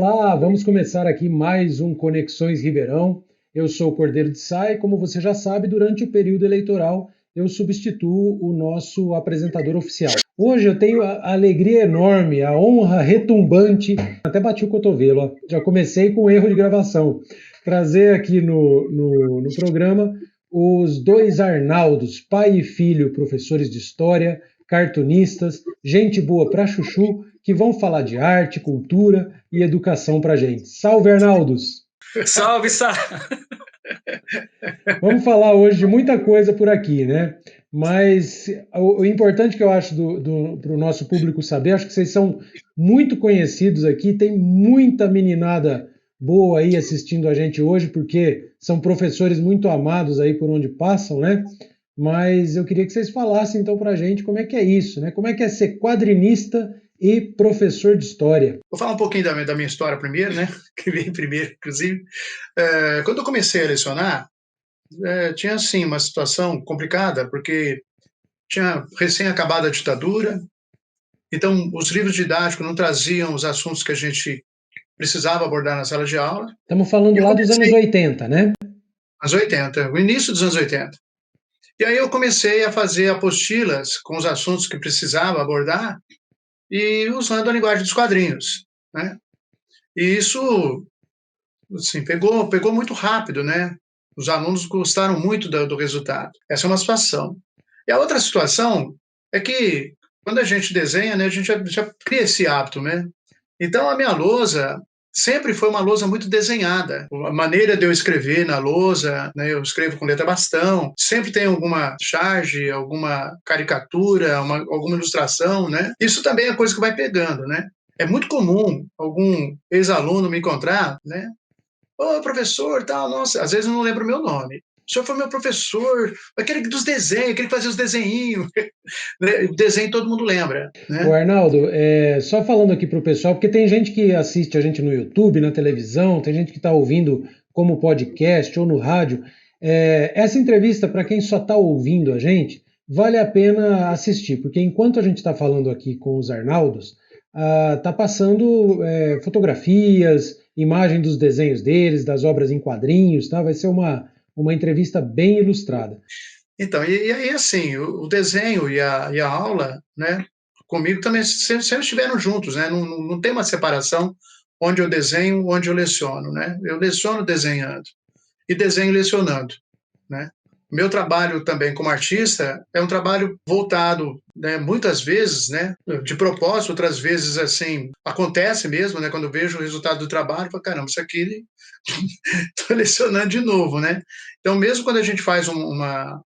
Olá, vamos começar aqui mais um Conexões Ribeirão. Eu sou o Cordeiro de Sá e, como você já sabe, durante o período eleitoral eu substituo o nosso apresentador oficial. Hoje eu tenho a alegria enorme, a honra retumbante, até bati o cotovelo, ó. Já comecei com erro de gravação, trazer aqui no programa os dois Arnaldos, pai e filho, professores de história, cartunistas, gente boa pra chuchu, que vão falar de arte, cultura e educação pra gente. Salve, Arnaldos! Salve, Sá! Vamos falar hoje de muita coisa por aqui, né? Mas o importante que eu acho para o nosso público saber, acho que vocês são muito conhecidos aqui, tem muita meninada boa aí assistindo a gente hoje, porque são professores muito amados aí por onde passam, né? Mas eu queria que vocês falassem então para a gente como é que é isso, né? Como é que é ser quadrinista e professor de história? Vou falar um pouquinho da minha história primeiro, né? Que veio primeiro, inclusive. Quando eu comecei a lecionar, tinha, assim, uma situação complicada, porque tinha recém acabado a ditadura, então os livros didáticos não traziam os assuntos que a gente precisava abordar na sala de aula. Estamos falando lá dos anos 80, né? Anos 80, o início dos anos 80. E aí eu comecei a fazer apostilas com os assuntos que precisava abordar e usando a linguagem dos quadrinhos, né? E isso, assim, pegou muito rápido, né? Os alunos gostaram muito do resultado. Essa é uma situação. E a outra situação é que, quando a gente desenha, né, a gente já cria esse hábito, né? Então, a minha lousa sempre foi uma lousa muito desenhada. A maneira de eu escrever na lousa, né, eu escrevo com letra bastão, sempre tem alguma charge, alguma caricatura, alguma ilustração, né? Isso também é coisa que vai pegando, né? É muito comum algum ex-aluno me encontrar, né? Ô, professor, tal, nossa, às vezes eu não lembro o meu nome. O senhor foi meu professor, aquele dos desenhos, aquele que fazia os desenhinhos. O desenho todo mundo lembra, O né? Arnaldo, só falando aqui para o pessoal, porque tem gente que assiste a gente no YouTube, na televisão, tem gente que está ouvindo como podcast ou no rádio. Essa entrevista, para quem só está ouvindo a gente, vale a pena assistir, porque enquanto a gente está falando aqui com os Arnaldos, tá passando fotografias, imagem dos desenhos deles, das obras em quadrinhos, tá? Vai ser uma entrevista bem ilustrada. Então, e aí, assim, o desenho e a aula, né, comigo também sempre estiveram juntos, né? Não tem uma separação onde eu desenho, onde eu leciono, né? Eu leciono desenhando e desenho lecionando, né? Meu trabalho também como artista é um trabalho voltado, né, muitas vezes, né, de propósito, outras vezes, assim, acontece mesmo, né, quando eu vejo o resultado do trabalho, eu falo, caramba, isso aqui estou lecionando de novo, né? Então, mesmo quando a gente faz uma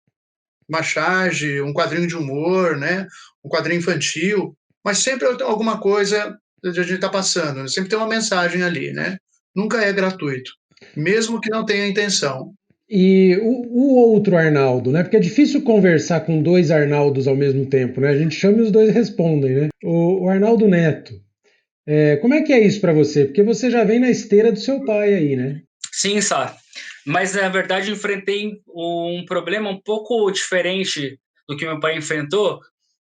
charge, um quadrinho de humor, né, um quadrinho infantil, mas sempre alguma coisa a gente está passando, né? Sempre tem uma mensagem ali, né? Nunca é gratuito, mesmo que não tenha intenção. E o outro Arnaldo, né? Porque é difícil conversar com dois Arnaldos ao mesmo tempo, né? A gente chama e os dois respondem, né? O Arnaldo Neto, como é que é isso para você? Porque você já vem na esteira do seu pai aí, né? Sim, Sá. Mas, na verdade, eu enfrentei um problema um pouco diferente do que meu pai enfrentou,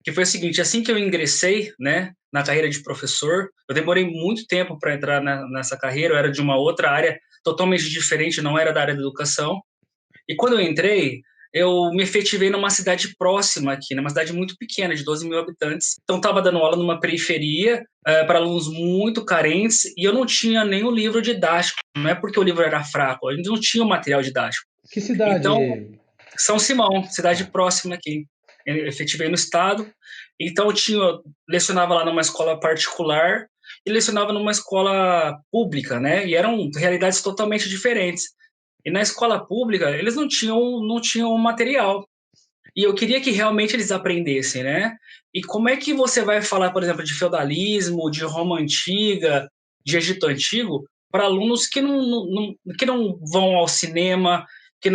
que foi o seguinte: assim que eu ingressei, né, na carreira de professor, eu demorei muito tempo para entrar nessa carreira, eu era de uma outra área totalmente diferente, não era da área da educação. E quando eu entrei, eu me efetivei numa cidade próxima aqui, numa cidade muito pequena, de 12 mil habitantes. Então, estava dando aula numa periferia para alunos muito carentes e eu não tinha nenhum livro didático. Não é porque o livro era fraco, a gente não tinha o material didático. Que cidade? Então, São Simão, cidade próxima aqui. Eu efetivei no estado. Então, lecionava lá numa escola particular e lecionava numa escola pública, né? E eram realidades totalmente diferentes. E na escola pública, eles não tinham material. E eu queria que realmente eles aprendessem, né? E como é que você vai falar, por exemplo, de feudalismo, de Roma Antiga, de Egito Antigo, para alunos que não vão ao cinema, que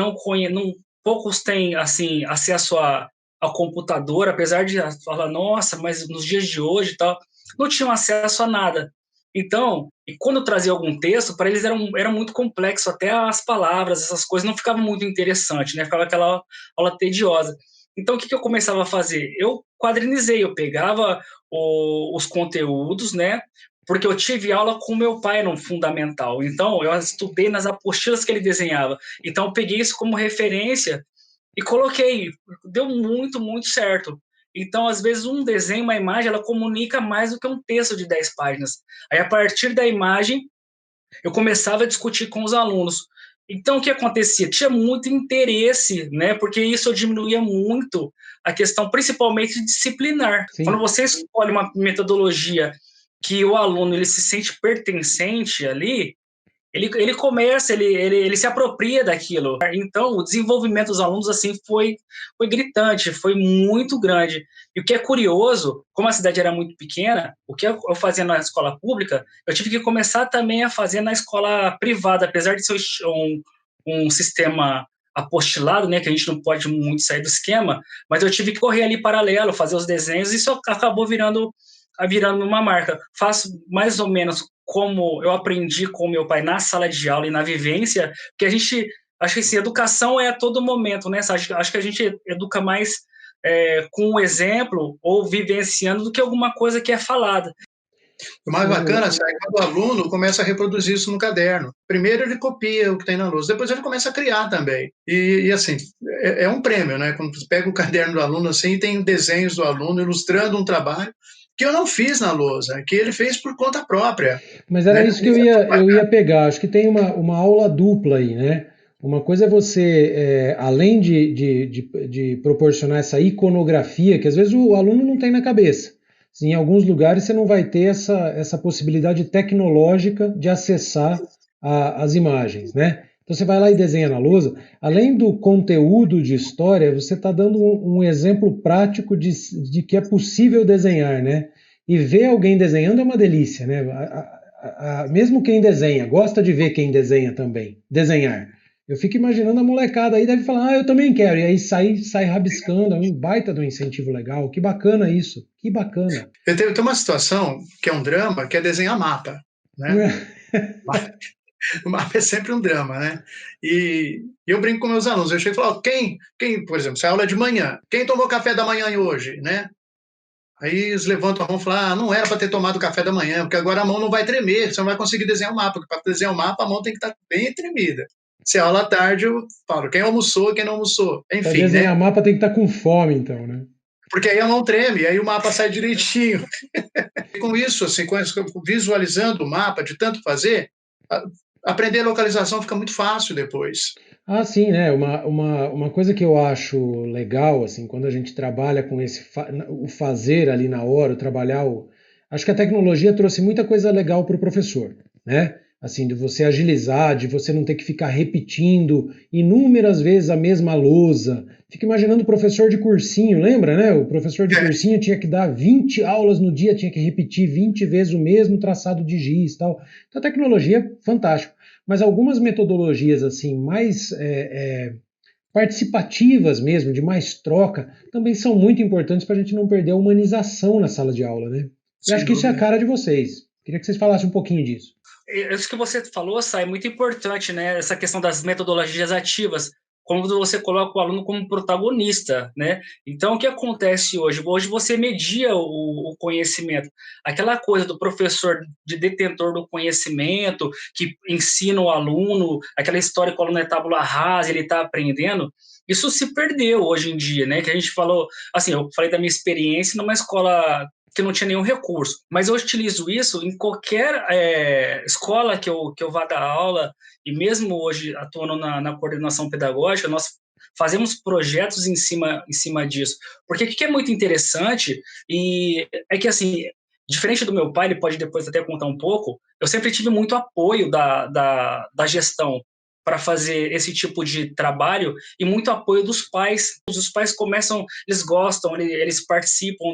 poucos têm, assim, acesso ao computador, apesar de falar, nossa, mas nos dias de hoje e tal, não tinham acesso a nada. Então, e quando eu trazia algum texto, para eles era muito complexo, até as palavras, essas coisas não ficavam muito interessantes, né? Ficava aquela aula tediosa. Então, o que eu começava a fazer? Eu quadrinizei, eu pegava os conteúdos, né? porque eu tive aula com meu pai no fundamental. Então, eu estudei nas apostilas que ele desenhava. Então, eu peguei isso como referência e coloquei. Deu muito, muito certo. Então, às vezes, um desenho, uma imagem, ela comunica mais do que um texto de 10 páginas. Aí, a partir da imagem, eu começava a discutir com os alunos. Então, o que acontecia? Tinha muito interesse, né? Porque isso diminuía muito a questão, principalmente disciplinar. Sim. Quando você escolhe uma metodologia que o aluno ele se sente pertencente ali, ele começa, ele se apropria daquilo. Então, o desenvolvimento dos alunos assim foi gritante, foi muito grande. E o que é curioso, como a cidade era muito pequena, o que eu fazia na escola pública, eu tive que começar também a fazer na escola privada, apesar de ser um sistema apostilado, né, que a gente não pode muito sair do esquema, mas eu tive que correr ali paralelo, fazer os desenhos, e isso acabou virando uma marca. Faço mais ou menos como eu aprendi com meu pai na sala de aula e na vivência, porque a gente, acho que assim, educação é a todo momento, né? Acho que a gente educa mais com o exemplo ou vivenciando do que alguma coisa que é falada. O mais bacana é quando o aluno começa a reproduzir isso no caderno. Primeiro ele copia o que tem na lousa, depois ele começa a criar também. E assim, é um prêmio, né? Quando você pega o caderno do aluno assim, tem desenhos do aluno ilustrando um trabalho que eu não fiz na lousa, que ele fez por conta própria. Mas era, né? Isso que eu ia pegar. Acho que tem uma aula dupla aí, né? Uma coisa é você, além de proporcionar essa iconografia, que às vezes o aluno não tem na cabeça. Em alguns lugares você não vai ter essa possibilidade tecnológica de acessar as imagens, né? Então você vai lá e desenha na lousa. Além do conteúdo de história, você está dando um exemplo prático de que é possível desenhar, né? E ver alguém desenhando é uma delícia, né? Mesmo quem desenha, gosta de ver quem desenha também, desenhar. Eu fico imaginando a molecada aí deve falar, eu também quero, e aí sai rabiscando, é um baita do incentivo legal, que bacana isso, que bacana. Tem uma situação que é um drama, que é desenhar mapa, né? O mapa é sempre um drama, né? E eu brinco com meus alunos, eu chego e falo, quem, por exemplo, se a aula é de manhã, quem tomou café da manhã hoje, né? Aí eles levantam a mão e falam, não era para ter tomado café da manhã, porque agora a mão não vai tremer, você não vai conseguir desenhar o mapa, porque para desenhar o mapa a mão tem que estar bem tremida. Se é aula à tarde, eu falo, quem almoçou, quem não almoçou. Enfim, para desenhar mapa tem que estar com fome, então, né? Porque aí a mão treme, aí o mapa sai direitinho. E com isso, assim, visualizando o mapa, de tanto fazer, aprender a localização fica muito fácil depois. Ah, sim, né? Uma coisa que eu acho legal, assim, quando a gente trabalha com o fazer ali na hora, acho que a tecnologia trouxe muita coisa legal para o professor, né? Assim, de você agilizar, de você não ter que ficar repetindo inúmeras vezes a mesma lousa. Fica imaginando o professor de cursinho, lembra, né? O professor de cursinho tinha que dar 20 aulas no dia, tinha que repetir 20 vezes o mesmo traçado de giz e tal. Então a tecnologia é fantástica. Mas algumas metodologias assim mais participativas mesmo, de mais troca, também são muito importantes para a gente não perder a humanização na sala de aula, né? E acho que isso é a cara de vocês. Queria que vocês falassem um pouquinho disso. Isso que você falou, Sai, é muito importante, né? Essa questão das metodologias ativas, quando você coloca o aluno como protagonista, né? Então, o que acontece hoje? Hoje você media o conhecimento. Aquela coisa do professor de detentor do conhecimento, que ensina o aluno, aquela história que o aluno é tábula rasa, ele está aprendendo, isso se perdeu hoje em dia, né? Que a gente falou, assim, eu falei da minha experiência numa escola que não tinha nenhum recurso, mas eu utilizo isso em qualquer escola que eu vá dar aula, e mesmo hoje atuando na coordenação pedagógica, nós fazemos projetos em cima disso. Porque o que é muito interessante, e é que assim, diferente do meu pai, ele pode depois até contar um pouco, eu sempre tive muito apoio da gestão para fazer esse tipo de trabalho e muito apoio dos pais. Os pais começam, eles gostam, eles participam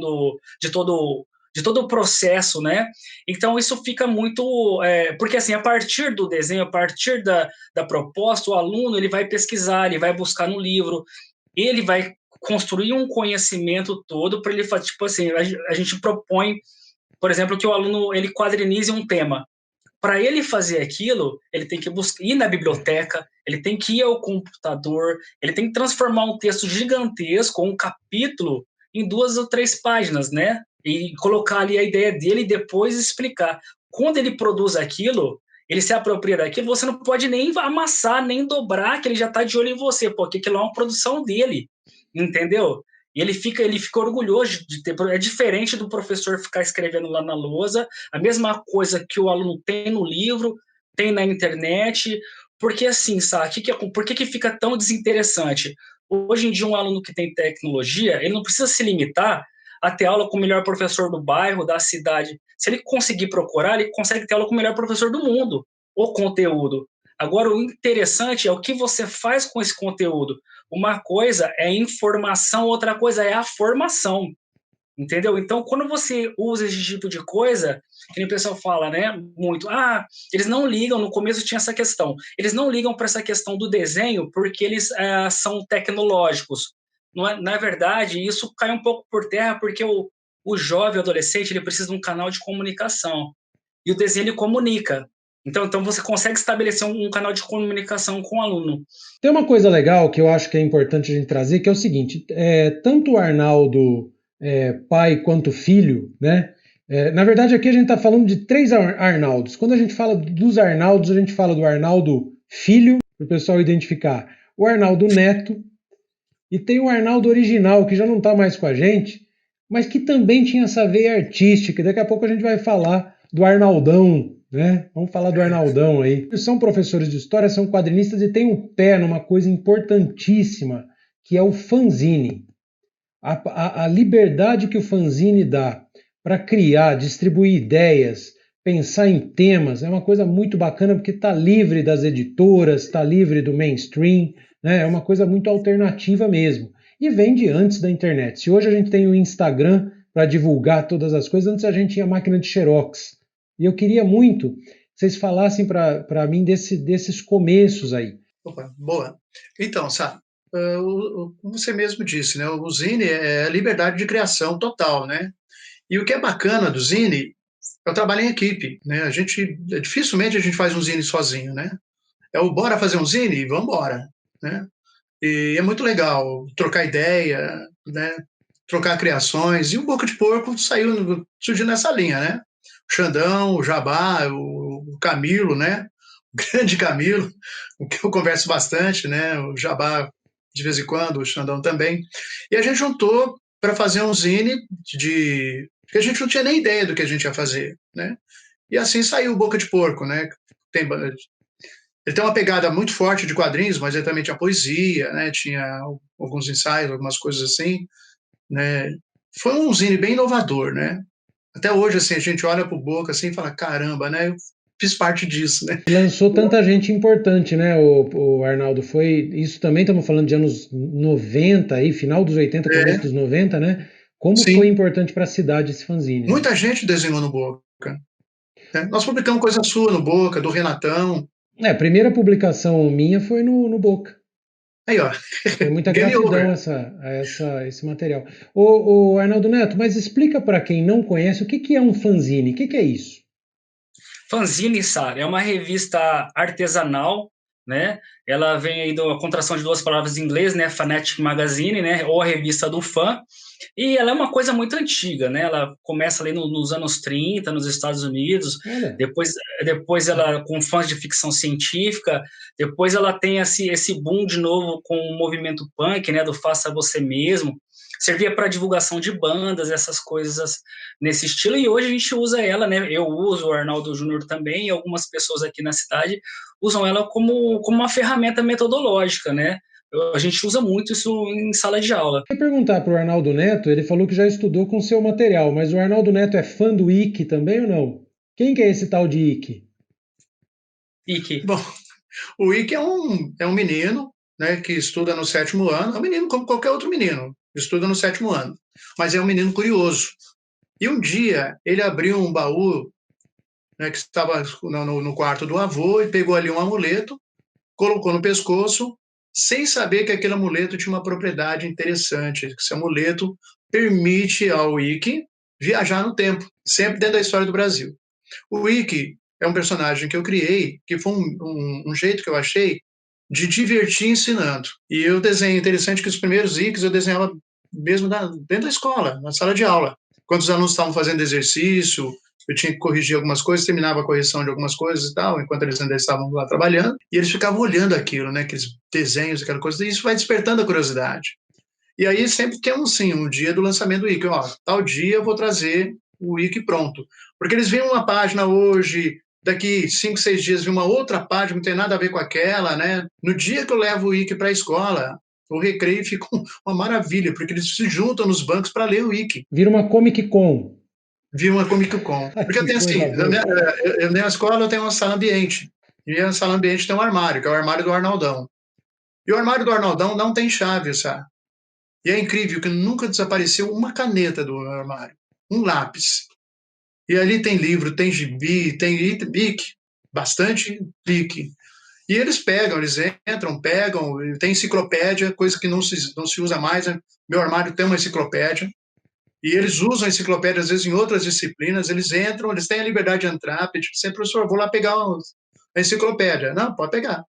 de todo o processo, né? Então isso fica muito, porque assim, a partir do desenho, a partir da proposta, o aluno ele vai pesquisar, ele vai buscar no livro, ele vai construir um conhecimento todo para ele fazer, tipo assim, a gente propõe, por exemplo, que o aluno ele quadrinize um tema. Para ele fazer aquilo, ele tem que ir na biblioteca, ele tem que ir ao computador, ele tem que transformar um texto gigantesco, um capítulo, em 2 ou 3 páginas, né? E colocar ali a ideia dele e depois explicar. quando ele produz aquilo, ele se apropria daquilo, você não pode nem amassar, nem dobrar, que ele já está de olho em você, porque aquilo é uma produção dele, entendeu? E ele fica orgulhoso de ter. É diferente do professor ficar escrevendo lá na lousa, a mesma coisa que o aluno tem no livro, tem na internet, porque assim, sabe, por que fica tão desinteressante? Hoje em dia, um aluno que tem tecnologia, ele não precisa se limitar a ter aula com o melhor professor do bairro, da cidade. Se ele conseguir procurar, ele consegue ter aula com o melhor professor do mundo, o conteúdo. Agora, o interessante é o que você faz com esse conteúdo. Uma coisa é informação, outra coisa é a formação, entendeu? Então, quando você usa esse tipo de coisa, que o pessoal fala, né, muito, eles não ligam, no começo tinha essa questão, eles não ligam para essa questão do desenho porque eles são tecnológicos. Na verdade, isso cai um pouco por terra porque o jovem, o adolescente, ele precisa de um canal de comunicação, e o desenho ele comunica. Então você consegue estabelecer um canal de comunicação com o aluno. Tem uma coisa legal que eu acho que é importante a gente trazer, que é o seguinte, tanto o Arnaldo pai quanto filho, né? Na verdade, aqui a gente está falando de 3 Arnaldos. Quando a gente fala dos Arnaldos, a gente fala do Arnaldo filho, para o pessoal identificar, o Arnaldo neto, e tem o Arnaldo original, que já não está mais com a gente, mas que também tinha essa veia artística. Daqui a pouco a gente vai falar do Arnaldão, né? Vamos falar do Arnaldão aí. Eles são professores de história, são quadrinistas e têm um pé numa coisa importantíssima, que é o fanzine. A liberdade que o fanzine dá para criar, distribuir ideias, pensar em temas, é uma coisa muito bacana, porque está livre das editoras, está livre do mainstream, né? É uma coisa muito alternativa mesmo. E vem de antes da internet. Se hoje a gente tem o Instagram para divulgar todas as coisas, antes a gente tinha máquina de Xerox. E eu queria muito que vocês falassem para mim desses começos aí. Opa, boa. Então, sabe, como você mesmo disse, né, o Zine é a liberdade de criação total, né? E o que é bacana do Zine, eu trabalho em equipe, né? Dificilmente a gente faz um Zine sozinho, né? É o bora fazer um Zine e vamos embora, né? E é muito legal trocar ideia, né? Trocar criações. E o Boca de Porco surgiu nessa linha, né? O Xandão, o Jabá, o Camilo, né? O grande Camilo, com que eu converso bastante, né? O Jabá de vez em quando, o Xandão também. E a gente juntou para fazer um zine que a gente não tinha nem ideia do que a gente ia fazer, né? E assim saiu o Boca de Porco, né? Ele tem uma pegada muito forte de quadrinhos, mas ele também tinha poesia, né? Tinha alguns ensaios, algumas coisas assim, né? Foi um zine bem inovador, né? Até hoje, assim, a gente olha pro Boca assim e fala, caramba, né? Eu fiz parte disso, né? E lançou tanta gente importante, né, o Arnaldo? Isso também, estamos falando de anos 90, aí, final dos 80, começo dos 90, né? Como Sim. foi importante para a cidade esse fanzine? Muita gente desenhou no Boca. Né? Nós publicamos coisa sua no Boca, do Renatão. A primeira publicação minha foi no Boca. Aí, ó. Foi muita gratidão esse material. O Arnaldo Neto, mas explica para quem não conhece o que é um fanzine, o que é isso? Fanzine, Sara, é uma revista artesanal, né? Ela vem aí da contração de 2 palavras em inglês, né? Fanatic Magazine, né? Ou a revista do fã. E ela é uma coisa muito antiga, né? Ela começa ali nos anos 30, nos Estados Unidos. Depois ela com fãs de ficção científica. Depois ela tem esse boom de novo com o movimento punk, né? Do faça você mesmo. Servia para divulgação de bandas, essas coisas nesse estilo, e hoje a gente usa ela, né? Eu uso, o Arnaldo Júnior também, e algumas pessoas aqui na cidade usam ela como uma ferramenta metodológica, né? A gente usa muito isso em sala de aula. Eu ia perguntar para o Arnaldo Neto, ele falou que já estudou com seu material, mas o Arnaldo Neto é fã do Ike também ou não? Quem que é esse tal de Ike? Ike. Bom, o Ike é um menino, né, que estuda no 7º ano, é um menino como qualquer outro menino, estuda no 7º ano, mas é um menino curioso. E um dia ele abriu um baú, né, que estava no quarto do avô e pegou ali um amuleto, colocou no pescoço, sem saber que aquele amuleto tinha uma propriedade interessante, que esse amuleto permite ao Ike viajar no tempo, sempre dentro da história do Brasil. O Ike é um personagem que eu criei, que foi um jeito que eu achei de divertir ensinando. E eu desenhei, interessante que os primeiros Ikes eu desenhava mesmo dentro da escola, na sala de aula. Quando os alunos estavam fazendo exercício, eu tinha que corrigir algumas coisas, terminava a correção de algumas coisas e tal, enquanto eles ainda estavam lá trabalhando, e eles ficavam olhando aquilo, né, aqueles desenhos, aquela coisa, e isso vai despertando a curiosidade. E aí sempre tem um dia do lançamento do wiki, ó, tal dia eu vou trazer o wiki pronto. Porque eles veem uma página hoje, daqui 5, 6 dias vem uma outra página, não tem nada a ver com aquela, né? No dia que eu levo o wiki para a escola, o recreio fica uma maravilha, porque eles se juntam nos bancos para ler o wiki. Vira uma Comic Con. Vira uma Comic Con. Porque eu tenho assim, na minha escola eu tenho uma sala ambiente, e a sala ambiente tem um armário, que é o armário do Arnaldão. E o armário do Arnaldão não tem chave, sabe? E é incrível que nunca desapareceu uma caneta do armário, um lápis. E ali tem livro, tem gibi, tem bic, bastante bic. E eles pegam, eles entram, pegam, tem enciclopédia, coisa que não se usa mais, né? Meu armário tem uma enciclopédia, e eles usam a enciclopédia, às vezes, em outras disciplinas, eles entram, eles têm a liberdade de entrar, pedir, sempre, professor, vou lá pegar a enciclopédia. Não, pode pegar.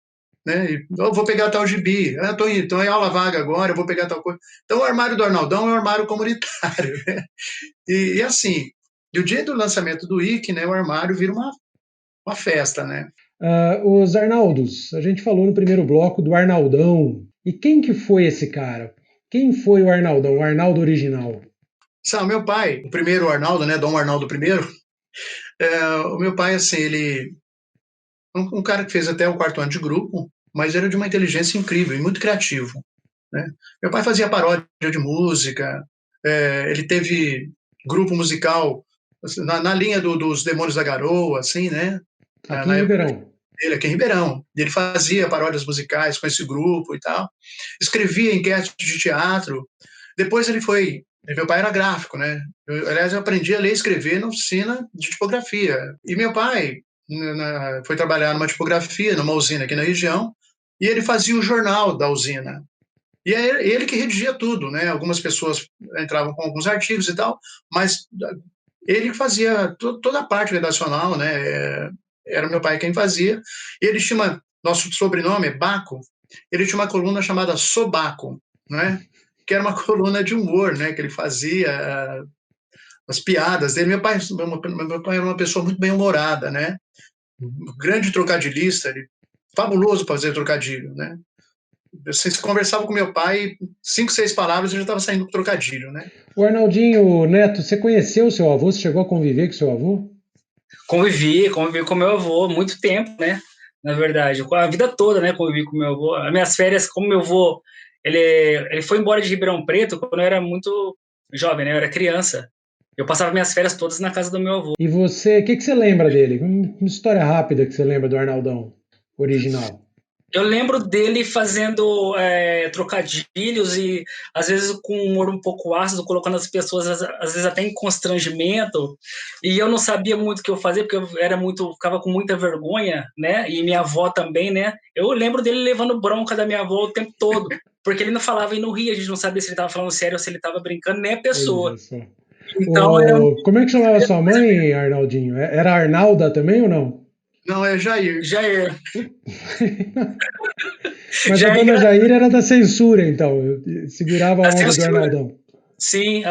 Né? Eu vou pegar tal gibi, estou em aula vaga agora, eu vou pegar tal coisa. Então, o armário do Arnaldão é um armário comunitário. Né? E assim, e o dia do lançamento do wiki, né, o armário vira uma festa, né? Os Arnaldos, a gente falou no primeiro bloco do Arnaldão. E quem que foi esse cara? Quem foi o Arnaldão, o Arnaldo original? Sabe, meu pai, o primeiro Arnaldo, né, Dom Arnaldo I, o meu pai, assim, ele um cara que fez até o 4º ano de grupo, mas era de uma inteligência incrível e muito criativo. Né? Meu pai fazia paródia de música, ele teve grupo musical assim, na linha dos Demônios da Garoa, assim, né? Aqui em Ribeirão. Ele aqui em Ribeirão. Ele fazia paródias musicais com esse grupo e tal. Escrevia enquete de teatro. Depois ele foi... Meu pai era gráfico, né? Aliás, eu aprendi a ler e escrever na oficina de tipografia. E meu pai foi trabalhar numa tipografia, numa usina aqui na região, e ele fazia o jornal da usina. E é ele que redigia tudo, né? Algumas pessoas entravam com alguns artigos e tal, mas ele fazia toda a parte redacional, né? Era meu pai quem fazia. E ele tinha, nosso sobrenome é Baco, ele tinha uma coluna chamada Sobaco, né? Que era uma coluna de humor, né? Que ele fazia as piadas dele. Meu pai era uma pessoa muito bem-humorada, né? Grande trocadilhista, fabuloso para fazer trocadilho, né? Você conversava com meu pai, 5, 6 palavras e já estava saindo com trocadilho, né? O Arnaldinho Neto, você conheceu o seu avô? Você chegou a conviver com o seu avô? Convivi com meu avô muito tempo, né? Na verdade, a vida toda, né? Convivi com meu avô. As minhas férias, como meu avô, ele foi embora de Ribeirão Preto quando eu era muito jovem, né? Eu era criança. Eu passava minhas férias todas na casa do meu avô. E você, o que você lembra dele? Uma história rápida que você lembra do Arnaldão original. Eu lembro dele fazendo trocadilhos e, às vezes, com um humor um pouco ácido, colocando as pessoas, às vezes, até em constrangimento. E eu não sabia muito o que eu fazia, porque eu ficava com muita vergonha, né? E minha avó também, né? Eu lembro dele levando bronca da minha avó o tempo todo, porque ele não falava e não ria, a gente não sabia se ele estava falando sério ou se ele estava brincando, nem a pessoa. Então, como é que chamava sua mãe, Arnaldinho? Era Arnalda também ou não? Não, é Jair. Jair. Mas Jair, a dona Jair era da censura, então. Eu segurava a onda do Arnaldão. Sim,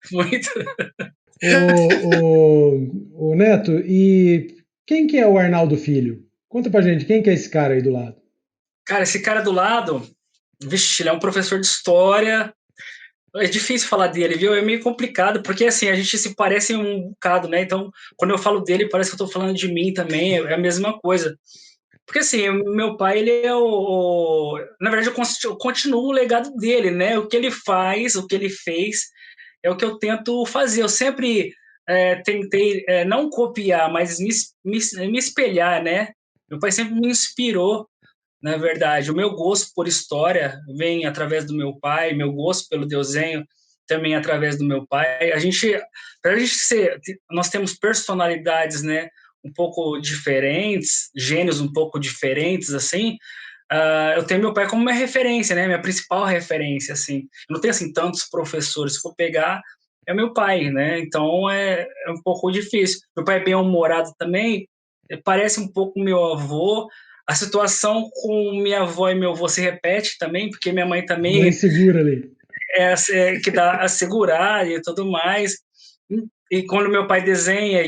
muito. O Neto, e quem que é o Arnaldo Filho? Conta pra gente, quem que é esse cara aí do lado? Cara, esse cara do lado, vixe, ele é um professor de história. É difícil falar dele, viu? É meio complicado, porque assim, a gente se parece um bocado, né? Então, quando eu falo dele, parece que eu tô falando de mim também, é a mesma coisa. Porque assim, meu pai, ele é na verdade, eu continuo o legado dele, né? O que ele faz, o que ele fez, é o que eu tento fazer. Eu sempre tentei não copiar, mas me espelhar, né? Meu pai sempre me inspirou. Na verdade, o meu gosto por história vem através do meu pai, meu gosto pelo desenho também através do meu pai. Nós temos personalidades, né, um pouco diferentes, gênios um pouco diferentes, assim. Eu tenho meu pai como minha referência, né, minha principal referência, assim. Eu não tenho assim tantos professores. Se for pegar, é meu pai, né? Então é um pouco difícil. Meu pai é bem humorado também, parece um pouco meu avô. A situação com minha avó e meu avô se repete também, porque minha mãe também segura ali. Que dá a segurar e tudo mais. e quando meu pai desenha,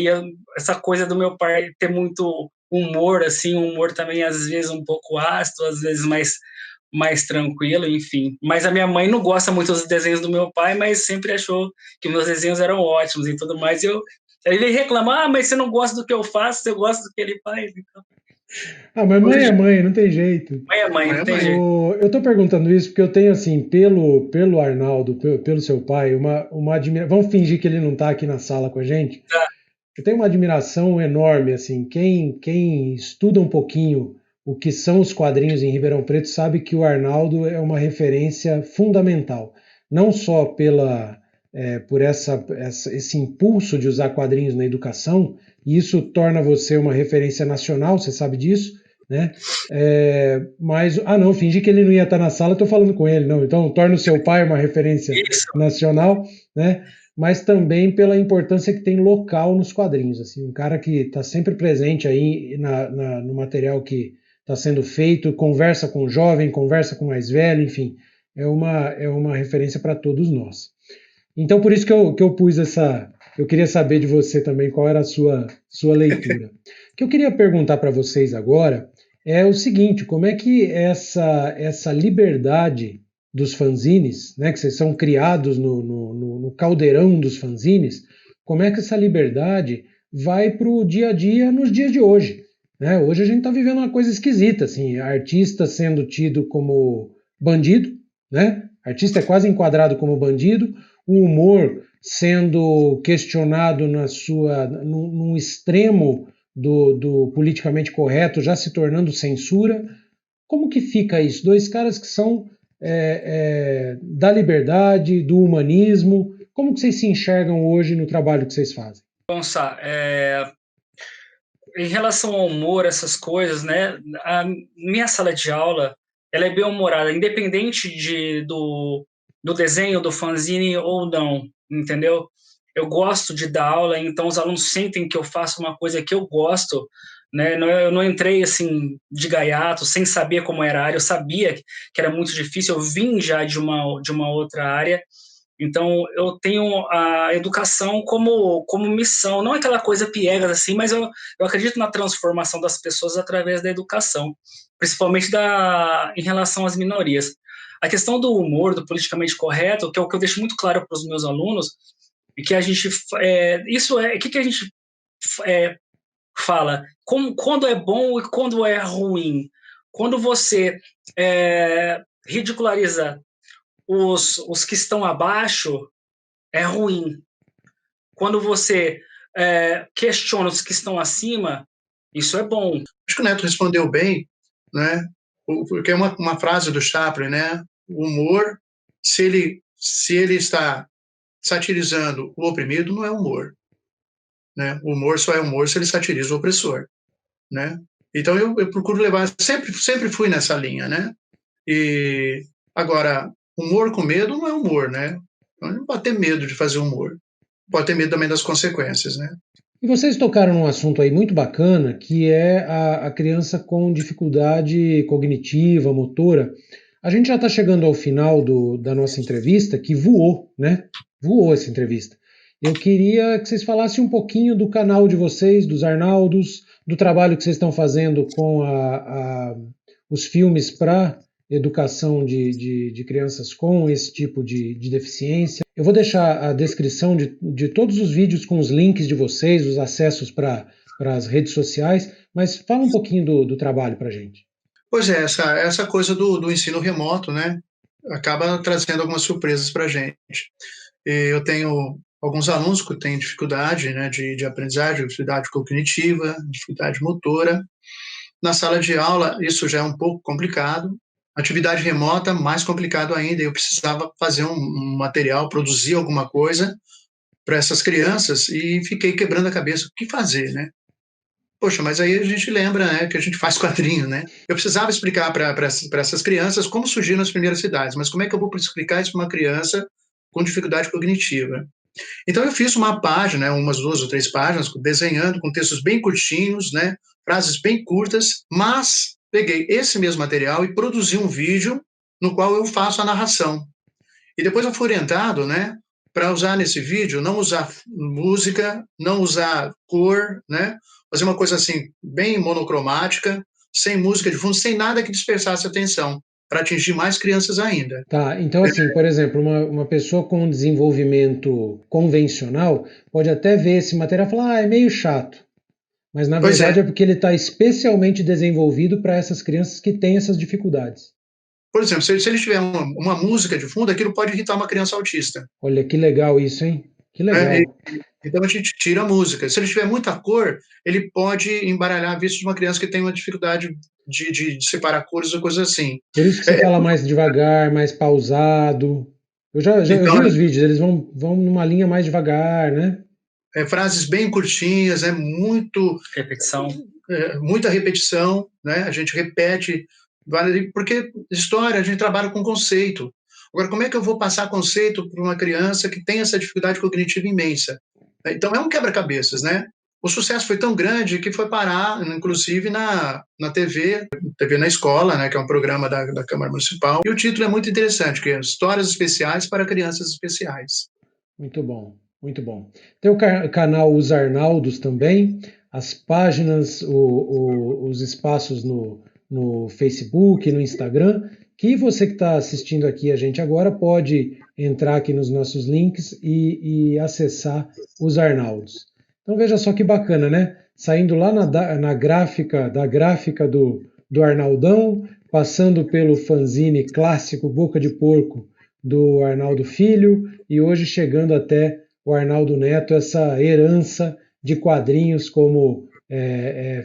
essa coisa do meu pai ter muito humor, assim, um humor também às vezes um pouco ácido, às vezes mais tranquilo, enfim. Mas a minha mãe não gosta muito dos desenhos do meu pai, mas sempre achou que meus desenhos eram ótimos e tudo mais. Ele reclama, mas você não gosta do que eu faço, você gosta do que ele faz. Então, Mas mãe é mãe, não tem jeito. mãe é mãe, não tem jeito. Eu estou perguntando isso porque eu tenho, assim, pelo Arnaldo, pelo seu pai, uma admiração. Vamos fingir que ele não está aqui na sala com a gente. Tá. Eu tenho uma admiração enorme, assim. Quem estuda um pouquinho o que são os quadrinhos em Ribeirão Preto sabe que o Arnaldo é uma referência fundamental. Não só por esse impulso de usar quadrinhos na educação, e isso torna você uma referência nacional, você sabe disso, né? Não, fingi que ele não ia estar na sala, estou falando com ele, não. Então, torna o seu pai uma referência nacional, né? Mas também pela importância que tem local nos quadrinhos, assim, um cara que está sempre presente aí no material que está sendo feito, conversa com o jovem, conversa com o mais velho, enfim, é uma referência para todos nós. Então, por isso que eu pus eu queria saber de você também qual era a sua leitura. O que eu queria perguntar para vocês agora é o seguinte: como é que essa liberdade dos fanzines, né, que vocês são criados no caldeirão dos fanzines, como é que essa liberdade vai para o dia a dia nos dias de hoje? Né? Hoje a gente está vivendo uma coisa esquisita, assim, artista sendo tido como bandido, né? Artista é quase enquadrado como bandido, o humor sendo questionado num extremo do politicamente correto, já se tornando censura. Como que fica isso? Dois caras que são da liberdade, do humanismo. Como que vocês se enxergam hoje no trabalho que vocês fazem? Bom, Sá, em relação ao humor, essas coisas, né? A minha sala de aula, ela é bem humorada, independente do desenho, do fanzine ou não, entendeu? Eu gosto de dar aula, então os alunos sentem que eu faço uma coisa que eu gosto, né? Eu não entrei assim de gaiato, sem saber como era a área, eu sabia que era muito difícil, eu vim já de uma outra área. Então, eu tenho a educação como missão, não aquela coisa piegas assim, mas eu acredito na transformação das pessoas através da educação, principalmente em relação às minorias. A questão do humor, do politicamente correto, que é o que eu deixo muito claro para os meus alunos, e que a gente, que a gente fala, quando é bom e quando é ruim. Quando você ridiculariza os que estão abaixo, é ruim. Quando você questiona os que estão acima, isso é bom. Acho que o Neto respondeu bem, né? Porque é uma frase do Chaplin, né? O humor, se ele está satirizando o oprimido, não é humor, né? O humor só é humor se ele satiriza o opressor, né? Então eu procuro levar, sempre fui nessa linha, né? E agora, humor com medo não é humor, né? Então, não pode ter medo de fazer humor. Pode ter medo também das consequências, né? E vocês tocaram num assunto aí muito bacana, que é a criança com dificuldade cognitiva, motora. A gente já está chegando ao final da nossa entrevista, que voou, né? Voou essa entrevista. Eu queria que vocês falassem um pouquinho do canal de vocês, dos Arnaldos, do trabalho que vocês estão fazendo com os filmes para educação de crianças com esse tipo de deficiência. Eu vou deixar a descrição de todos os vídeos com os links de vocês, os acessos para as redes sociais, mas fala um pouquinho do trabalho para a gente. Pois é, essa coisa do ensino remoto, né, acaba trazendo algumas surpresas para a gente. Eu tenho alguns alunos que têm dificuldade, né, de aprendizagem, dificuldade cognitiva, dificuldade motora. Na sala de aula, isso já é um pouco complicado. Atividade remota, mais complicado ainda. Eu precisava fazer um material, produzir alguma coisa para essas crianças e fiquei quebrando a cabeça. O que fazer, né? Poxa, mas aí a gente lembra, né, que a gente faz quadrinho, né? Eu precisava explicar para essas crianças como surgiram as primeiras cidades, mas como é que eu vou explicar isso para uma criança com dificuldade cognitiva? Então eu fiz uma página, umas 2 ou 3 páginas, desenhando com textos bem curtinhos, né, frases bem curtas, mas peguei esse mesmo material e produzi um vídeo no qual eu faço a narração. E depois eu fui orientado, né, para usar nesse vídeo, não usar música, não usar cor, né? Fazer uma coisa assim, bem monocromática, sem música de fundo, sem nada que dispersasse a atenção, para atingir mais crianças ainda. Tá, então assim, por exemplo, uma pessoa com desenvolvimento convencional pode até ver esse material e falar, é meio chato. Mas na Pois verdade é. é porque ele está especialmente desenvolvido para essas crianças que têm essas dificuldades. Por exemplo, se ele tiver uma música de fundo, aquilo pode irritar uma criança autista. Olha que legal isso, hein? Que Né? legal. Então a gente tira a música. Se ele tiver muita cor, ele pode embaralhar a vista de uma criança que tem uma dificuldade de separar cores ou coisa assim. Por isso que você fala mais devagar, mais pausado. Eu vi Então, os vídeos, eles vão numa linha mais devagar, né? frases bem curtinhas, Repetição. Muita repetição, né? A gente repete, porque história a gente trabalha com conceito. Agora, como é que eu vou passar conceito para uma criança que tem essa dificuldade cognitiva imensa? Então, é um quebra-cabeças, né? O sucesso foi tão grande que foi parar, inclusive, na TV na Escola, né, que é um programa da Câmara Municipal. E o título é muito interessante, que é Histórias Especiais para Crianças Especiais. Muito bom, muito bom. Tem o canal Os Arnaldos também, as páginas, os espaços no Facebook, no Instagram, que você que está assistindo aqui a gente agora pode entrar aqui nos nossos links e acessar Os Arnaldos. Então veja só que bacana, né? Saindo lá na gráfica, da gráfica do Arnaldão, passando pelo fanzine clássico Boca de Porco do Arnaldo Filho e hoje chegando até o Arnaldo Neto, essa herança de quadrinhos como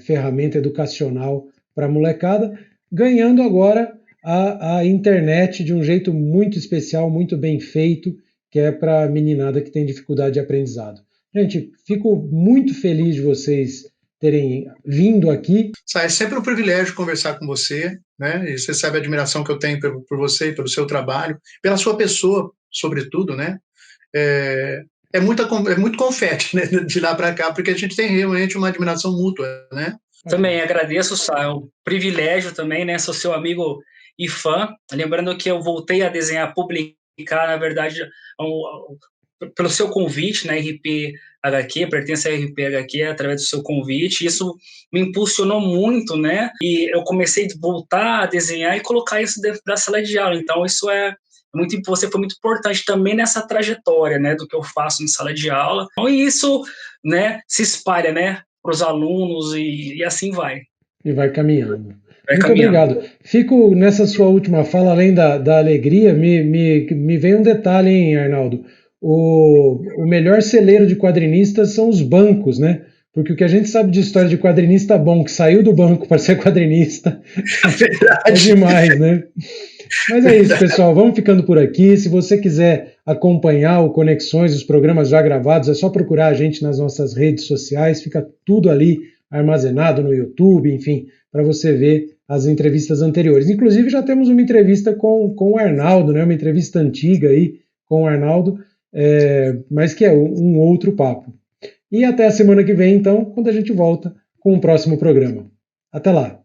ferramenta educacional para a molecada, ganhando agora a internet de um jeito muito especial, muito bem feito, que é para a meninada que tem dificuldade de aprendizado. Gente, fico muito feliz de vocês terem vindo aqui. É sempre um privilégio conversar com você, né? E você sabe a admiração que eu tenho por você e pelo seu trabalho, pela sua pessoa, sobretudo, né? É muito confete, né? De lá para cá, porque a gente tem realmente uma admiração mútua, né? Também agradeço, Sá, é um privilégio também, né? Sou seu amigo e fã. Lembrando que eu voltei a desenhar, publicar, na verdade, pelo seu convite, né? RP HQ, pertence a RP HQ através do seu convite. Isso me impulsionou muito, né? E eu comecei a voltar a desenhar e colocar isso dentro da sala de aula. Então, isso você foi muito importante também nessa trajetória, né? Do que eu faço em sala de aula. Então, isso, né? Se espalha, né? Para os alunos e assim vai. E vai caminhando. Vai Muito caminhando. obrigado. Fico nessa sua última fala, além da alegria, me vem um detalhe, hein, Arnaldo? O melhor celeiro de quadrinistas são os bancos, né? Porque o que a gente sabe de história de quadrinista bom, que saiu do banco para ser quadrinista, é demais, né? Mas é isso, pessoal. Vamos ficando por aqui. Se você quiser acompanhar o Conexões, os programas já gravados, é só procurar a gente nas nossas redes sociais. Fica tudo ali armazenado no YouTube, enfim, para você ver as entrevistas anteriores. Inclusive, já temos uma entrevista com o Arnaldo, né? Uma entrevista antiga aí com o Arnaldo, mas que é um outro papo. E até a semana que vem, então, quando a gente volta com o próximo programa. Até lá!